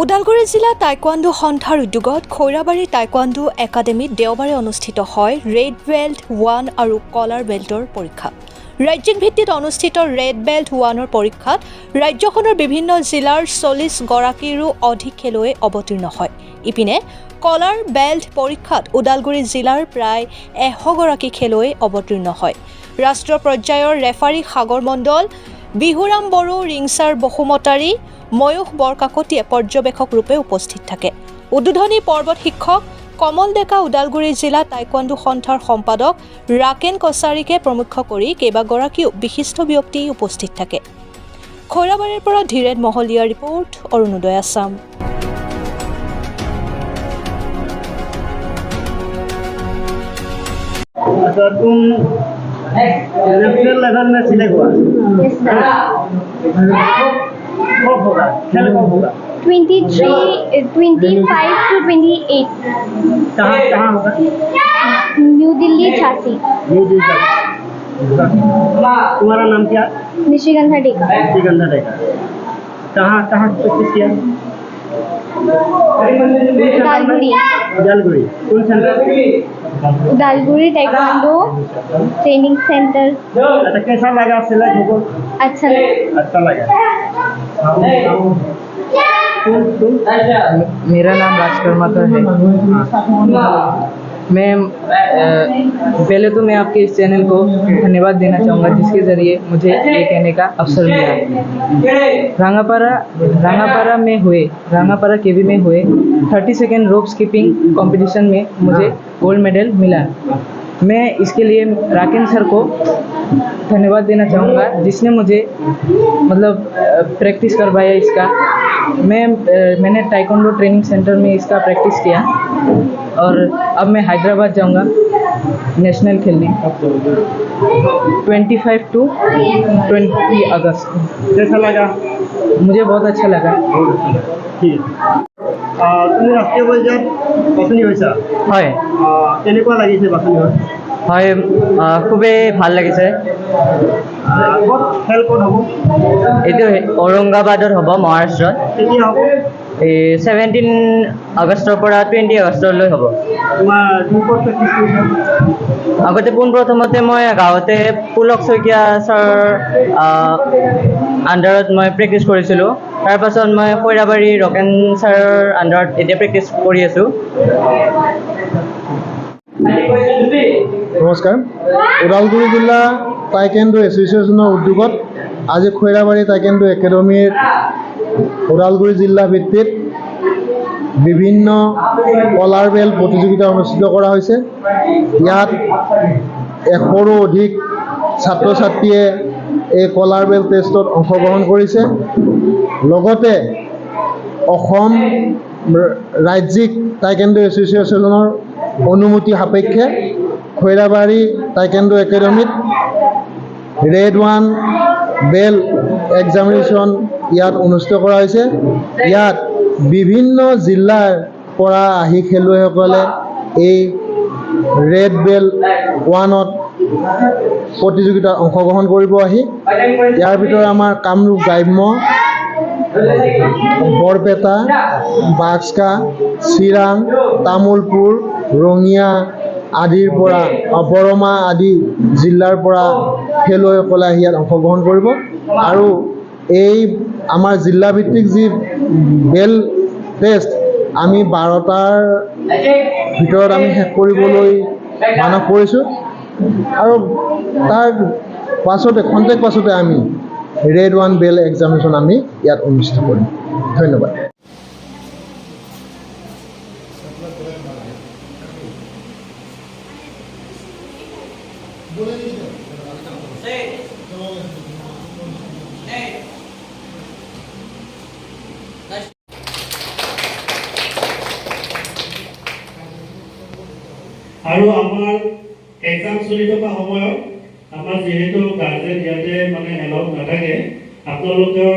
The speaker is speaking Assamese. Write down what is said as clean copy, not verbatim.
ওদালগুৰি জিলা টাইকোৱাণ্ডো সন্থাৰ উদ্যোগত খৈৰাবাৰী টাইকোৱাণ্ডো একাডেমীত দেওবাৰে অনুষ্ঠিত হয় ৰেড বেল্ট 1 আৰু কলাৰ বেল্টৰ পৰীক্ষা। ৰাজ্যিক ভিত্তিত অনুষ্ঠিত ৰেড বেল্ট 1ৰ পৰীক্ষাত ৰাজ্যখনৰ বিভিন্ন জিলাৰ 40 গৰাকীৰো অধিক খেলুৱৈ অৱতীৰ্ণ হয়। ইপিনে কলাৰ বেল্ট পৰীক্ষাত ওদালগুৰি জিলাৰ প্ৰায় 100 গৰাকী খেলুৱৈ অৱতীৰ্ণ হয়। ৰাষ্ট্ৰীয় পৰ্যায়ৰ ৰেফাৰী সাগৰ মণ্ডল, বিহুৰাম বড়ো, ৰিংছাৰ বসুমতাৰী, ময়ূখ বৰকাকতীয়ে পৰ্যবেক্ষক ৰূপে উপস্থিত থাকে। উদ্বোধনী পৰ্বত শিক্ষক কমল ডেকা, ওদালগুৰি জিলা টাইকোৱাণ্ডো সন্থাৰ সম্পাদক ৰাকেন কছাৰীকে প্ৰমুখ কৰি কেইবাগৰাকীও বিশিষ্ট ব্যক্তি উপস্থিত থাকে। খৈৰাবাৰীৰ পৰা ধীৰেন মহলীয়াৰ report, Arunodoi Assam. National level में सिलेक्ट हुआ? कब होगा? खेल कब होगा? 25 to 28। कहाँ होगा? न्यू दिल्ली 86। न्यू दिल्ली। तुम्हारा नाम क्या? निशिगंधा डेका। निशिगंधा डेका। कहाँ प्रैक्टिस किया? उदालगुरी। उदालगुरी कौन centre? Udalguri taekwondo training centre. अच्छा, कैसा लगा सिलेक्ट होकर? अच्छा लगा। मेरा नाम राजकर्माकर है। मैं पहले तो मैं आपके इस चैनल को धन्यवाद देना चाहूँगा जिसके ज़रिए मुझे ये कहने का अवसर मिला। रांगापारा केवी में हुए 30 सेकेंड रोप स्कीपिंग कंपटीशन में मुझे गोल्ड मेडल मिला। मैं इसके लिए राकेन सर को धन्यवाद देना चाहूँगा जिसने मुझे प्रैक्टिस करवाया इसका। मैंने टाइकोंडो ट्रेनिंग सेंटर में इसका प्रैक्टिस किया और अब मैं हैदराबाद जाऊंगा नेशनल खेलने 25 to 20 अगस्त। कैसा लगा? मुझे बहुत अच्छा लगा। ठीक। তুমি ৰাষ্ট্ৰীয় পৰ্যায়ত বাছনি হৈছা? হয়। কেনেকুৱা লাগিছে বাছনি হৈ? হয়, খুবেই ভাল লাগিছে। খেল ক'ত হ'ব? এইটো ঔৰংগাবাদত হ'ব, মহাৰাষ্ট্ৰত। কেতিয়া হ'ব? 17 আগষ্টৰ পৰা 20 আগষ্টলৈ হ'ব। তোমাৰ ক'ত প্ৰেক্টিছ কৰিছা? আগতে পোনপ্ৰথমতে মই গাঁৱতে পুলক শইকীয়া ছাৰৰ আণ্ডাৰত মই প্ৰেক্টিছ কৰিছিলোঁ। তাৰপাছত মই খৈৰাবাৰী ৰকেন ছাৰৰ আণ্ডাৰত এতিয়া প্ৰেক্টিছ কৰি আছোঁ। নমস্কাৰ। ওদালগুৰি জিলা টাইকোৱাণ্ডো এছ'চিয়েশ্যনৰ উদ্যোগত আজি খৈৰাবাৰী টাইকোৱাণ্ডো একাডেমীৰ ওদালগুৰি জিলা ভিত্তিত বিভিন্ন কলাৰ বেল্ট প্ৰতিযোগিতা অনুষ্ঠিত কৰা হৈছে। ইয়াত 100ৰো অধিক ছাত্ৰ ছাত্ৰীয়ে এই কলাৰ বেল্ট টেষ্টত অংশগ্ৰহণ কৰিছে। লগতে অসম ৰাজ্যিক টাইকোৱাণ্ডো এছ'চিয়েশ্যনৰ অনুমতি সাপেক্ষে খৈৰাবাৰী টাইকোৱাণ্ডো একাডেমীত ৰেড 1 বেল্ট এক্সামিনেশ্যন ইয়াত অনুষ্ঠিত কৰা হৈছে। ইয়াত বিভিন্ন জিলাৰ পৰা আহি খেলুৱৈসকলে এই ৰেড বেল্ট 1ত প্ৰতিযোগিতাত অংশগ্ৰহণ কৰিব আহি। ইয়াৰ ভিতৰত আমাৰ কামৰূপ গ্ৰাম্য, বৰপেটা, বাক্সা, চিৰাং, তামুলপুৰ, ৰঙিয়া আদিৰ পৰা বৰমা আদি জিলাৰ পৰা খেলুৱৈসকলে আহি ইয়াত অংশগ্ৰহণ কৰিব। আৰু এই আমাৰ জিলাভিত্তিক যি বেল্ট টেষ্ট আমি 12টাৰ ভিতৰত আমি শেষ কৰিবলৈ মানস কৰিছোঁ আৰু তাৰ পাছতে খন্তেক পাছতে আমি ৰেড 1 বেল্ট এক্সামিনেশ্যন আমি ইয়াত অনুষ্ঠিত কৰিম। ধন্যবাদ। আৰু আমাৰ এক্সাম চলি থকা সময়ত আমাৰ যিহেতু গাৰ্জেন ইয়াতে এলাউড নাথাকে, আপোনালোকৰ